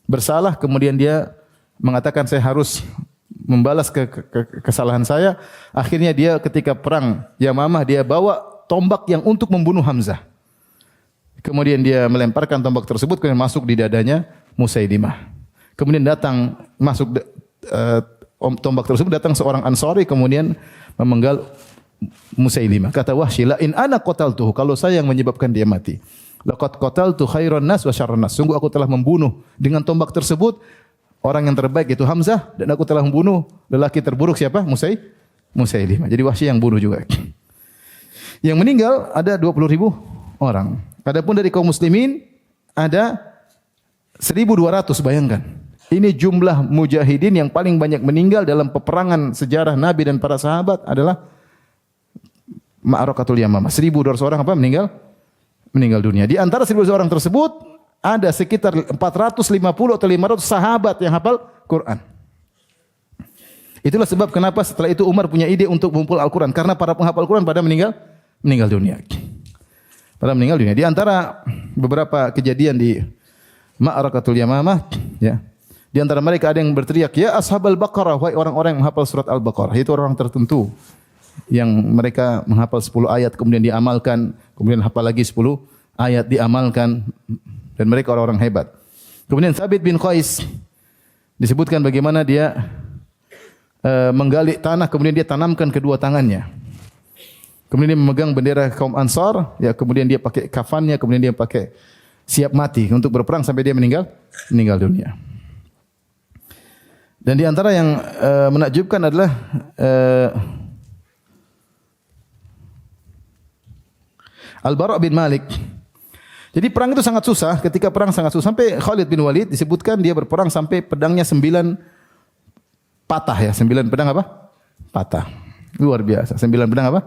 bersalah, kemudian dia mengatakan saya harus membalas kesalahan saya. Akhirnya dia ketika perang Yamamah dia bawa tombak yang untuk membunuh Hamzah. Kemudian dia melemparkan tombak tersebut kemudian masuk di dadanya Musailimah. Kemudian datang masuk tombak tersebut datang seorang Ansari kemudian memenggal Musailimah. Kata Wahsy, "La in ana qataltuhu," kalau saya yang menyebabkan dia mati. "Laqad qataltu khairan nas wa syarran nas." Sungguh aku telah membunuh dengan tombak tersebut orang yang terbaik itu Hamzah dan aku telah membunuh lelaki terburuk siapa? Musailimah. Jadi Wahsy yang bunuh juga. Yang meninggal ada 20.000 orang. Adapun dari kaum muslimin ada 1.200, bayangkan. Ini jumlah mujahidin yang paling banyak meninggal dalam peperangan sejarah Nabi dan para sahabat adalah Ma'rakatul Yamamah. 1.200 orang apa meninggal dunia. Di antara 1.200 orang tersebut ada sekitar 450 atau 500 sahabat yang hafal Quran. Itulah sebab kenapa setelah itu Umar punya ide untuk mengumpul Al-Quran. Karena para penghafal Quran pada meninggal dunia. Pada meninggal dunia. Di antara beberapa kejadian di Ma'rakatul Yamamah, ya. Di antara mereka ada yang berteriak, "Ya ashabal Baqarah," wahai orang-orang yang menghafal surat Al-Baqarah. Itu orang tertentu yang mereka menghafal 10 ayat kemudian diamalkan, kemudian hafal lagi 10 ayat diamalkan dan mereka orang-orang hebat. Kemudian Thabit bin Qais disebutkan bagaimana dia menggali tanah kemudian dia tanamkan kedua tangannya. Kemudian dia memegang bendera kaum Ansar, ya kemudian dia pakai kafannya, kemudian dia pakai siap mati untuk berperang sampai dia meninggal dunia. Dan di antara yang menakjubkan adalah Al-Bara' bin Malik. Jadi perang itu sangat susah, ketika perang sangat susah sampai Khalid bin Walid disebutkan dia berperang sampai pedangnya 9 patah ya. 9 pedang apa? Patah. Luar biasa. 9 pedang apa?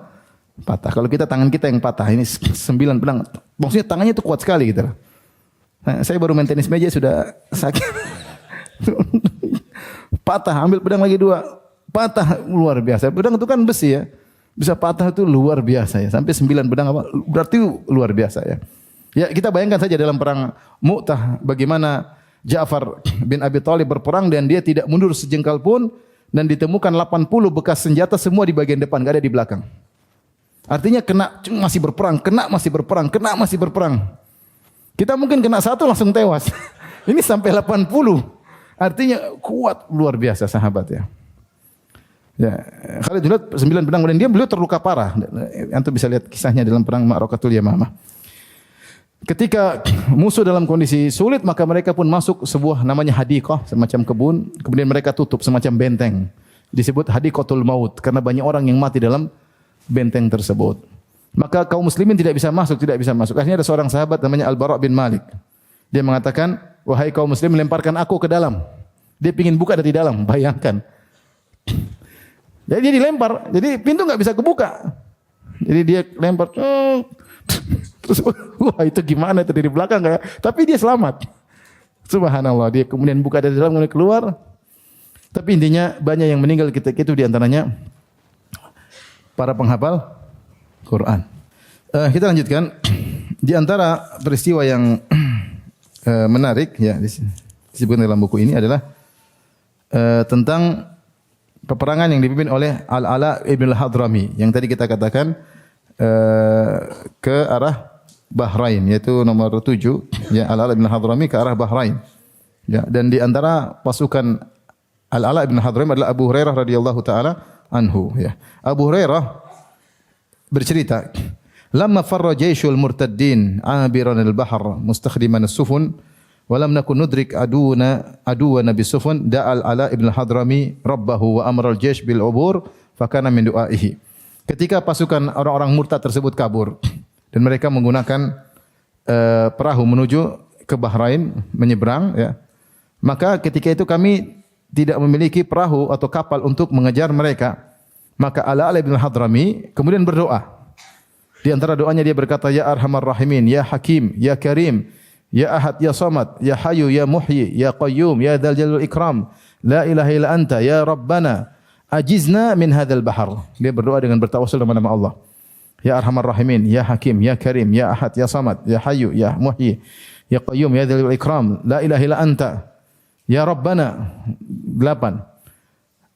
Patah. Kalau kita tangan kita yang patah, ini 9 pedang. Maksudnya tangannya itu kuat sekali gitu. Nah, saya baru main tenis meja sudah sakit. Patah, ambil pedang lagi 2. Patah, luar biasa. Pedang itu kan besi ya. Bisa patah itu luar biasa ya. Sampai 9 pedang apa? Berarti luar biasa ya. Ya, kita bayangkan saja dalam perang Mu'tah bagaimana Ja'far bin Abi Thalib berperang dan dia tidak mundur sejengkal pun dan ditemukan 80 bekas senjata semua di bagian depan, enggak ada di belakang. Artinya masih berperang. Kita mungkin kena 1 langsung tewas. Ini sampai 80. Artinya kuat luar biasa sahabat ya. Ya, Khalid bin Walid 9 pedang kemudian beliau terluka parah. Antum bisa lihat kisahnya dalam perang Ma'rakatul Yamamah. Ketika musuh dalam kondisi sulit maka mereka pun masuk sebuah namanya hadiqah, semacam kebun, kemudian mereka tutup semacam benteng. Disebut hadiqatul maut karena banyak orang yang mati dalam benteng tersebut. Maka kaum muslimin tidak bisa masuk. Akhirnya ada seorang sahabat namanya Al-Bara' bin Malik. Dia mengatakan, "Wahai kaum muslim, lemparkan aku ke dalam." Dia ingin buka dari dalam, bayangkan. Jadi dia dilempar, jadi pintu enggak bisa kebuka. Jadi dia lempar, terus wah itu gimana itu dari belakang kayak, tapi dia selamat. Subhanallah, dia kemudian buka dari dalam kemudian keluar. Tapi intinya banyak yang meninggal ketika itu di antaranya para penghafal Quran. Kita lanjutkan. Di antara peristiwa yang menarik ya disebutkan dalam buku ini adalah tentang peperangan yang dipimpin oleh Al-Ala ibn al-Hadrami yang tadi kita katakan ke arah Bahrain yaitu nomor 7 ya, Al-Ala ibn al-Hadrami ke arah Bahrain. Ya, dan di antara pasukan Al-Ala ibn al-Hadrami adalah Abu Hurairah radhiyallahu taala anhu ya. Abu Hurairah bercerita, "Lamma farra jayshul murtaddin 'abiran al-bahr mustakhdiman as-sufun wa lam nakun nudrik aduwana bis-sufun da'al Ala ibn al-Hadrami rabbahu wa amara al-jaysh bil 'ubur fa kana min du'aihi." Ketika pasukan orang-orang murtad tersebut kabur dan mereka menggunakan perahu menuju ke Bahrain menyeberang ya. Maka ketika itu kami tidak memiliki perahu atau kapal untuk mengejar mereka. Maka Ala ibn al-Hadrami kemudian berdoa. Di antara doanya dia berkata, "Ya Arhamar Rahimin, Ya Hakim, Ya Karim, Ya Ahad, Ya Samad, Ya Hayyu, Ya Muhyi, Ya Qayyum, Ya Dzal Jalal Ikram, La ilaha illa anta, Ya Rabbana, ajizna min hadzal bahr." Dia berdoa dengan bertawassul dengan nama Allah. Ya Arhamar Rahimin, Ya Hakim, Ya Karim, Ya Ahad, Ya Samad, Ya Hayyu, Ya Muhyi, Ya Qayyum, Ya Dzal Ikram, La ilaha illa anta, Ya Rabbana. 8.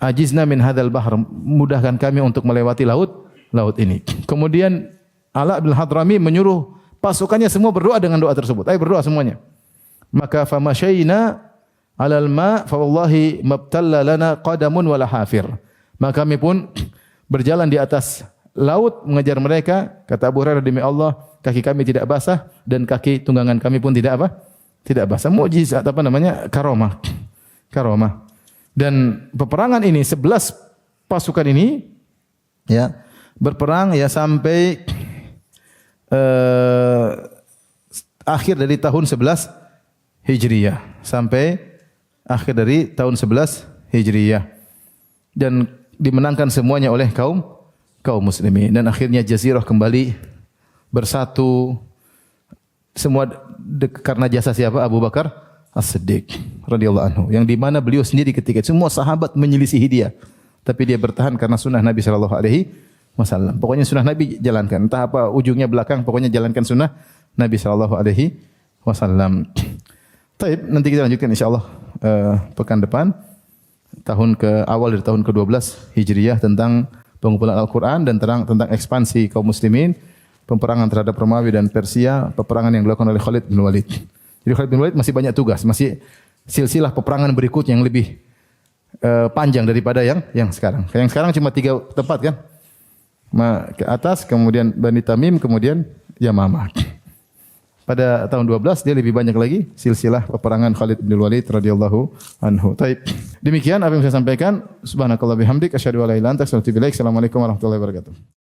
ajizna min hadzal bahr, mudahkan kami untuk melewati laut ini. Kemudian Ala bin Hadrami menyuruh pasukannya semua berdoa dengan doa tersebut. Ayo berdoa semuanya. Maka famasyaina 'alal ma fa wallahi mabtalla lana qadamun wala hafir. Maka kami pun berjalan di atas laut mengejar mereka. Kata Abu Hurairah, demi Allah kaki kami tidak basah dan kaki tunggangan kami pun tidak apa? Tidak basah. Mukjizat apa namanya? Karomah. Karomah. Dan peperangan ini 11 pasukan ini ya berperang ya sampai akhir dari tahun 11 Hijriyah, sampai akhir dari tahun 11 Hijriyah, dan dimenangkan semuanya oleh kaum muslimin, dan akhirnya Jazirah kembali bersatu semua karena jasa siapa? Abu Bakar As-Siddiq radhiyallahu anhu, yang di mana beliau sendiri ketika itu semua sahabat menyelisihi dia, tapi dia bertahan karena sunnah Nabi sallallahu alaihi wasallam. Pokoknya sunnah Nabi jalankan, entah apa ujungnya belakang, pokoknya jalankan sunnah Nabi sallallahu alaihi wasallam. Baik, nanti kita lanjutkan insyaallah pekan depan awal dari tahun ke-12 Hijriah tentang pengumpulan Al-Qur'an dan tentang ekspansi kaum muslimin, peperangan terhadap Romawi dan Persia, peperangan yang dilakukan oleh Khalid bin Walid. Jadi Khalid bin Walid masih banyak tugas, masih silsilah peperangan berikutnya yang lebih panjang daripada yang sekarang. Yang sekarang cuma 3 tempat kan? Ke atas, kemudian Bani Tamim, kemudian Yamamah. Pada tahun 12 dia lebih banyak lagi silsilah peperangan Khalid bin Walid radhiyallahu anhu. Baik. Demikian apa yang saya sampaikan. Subhanakallah bihamdik asyhadu an la ilaha illa anta astaghfiruka wa atubu ilaik. Assalamualaikum warahmatullahi wabarakatuh.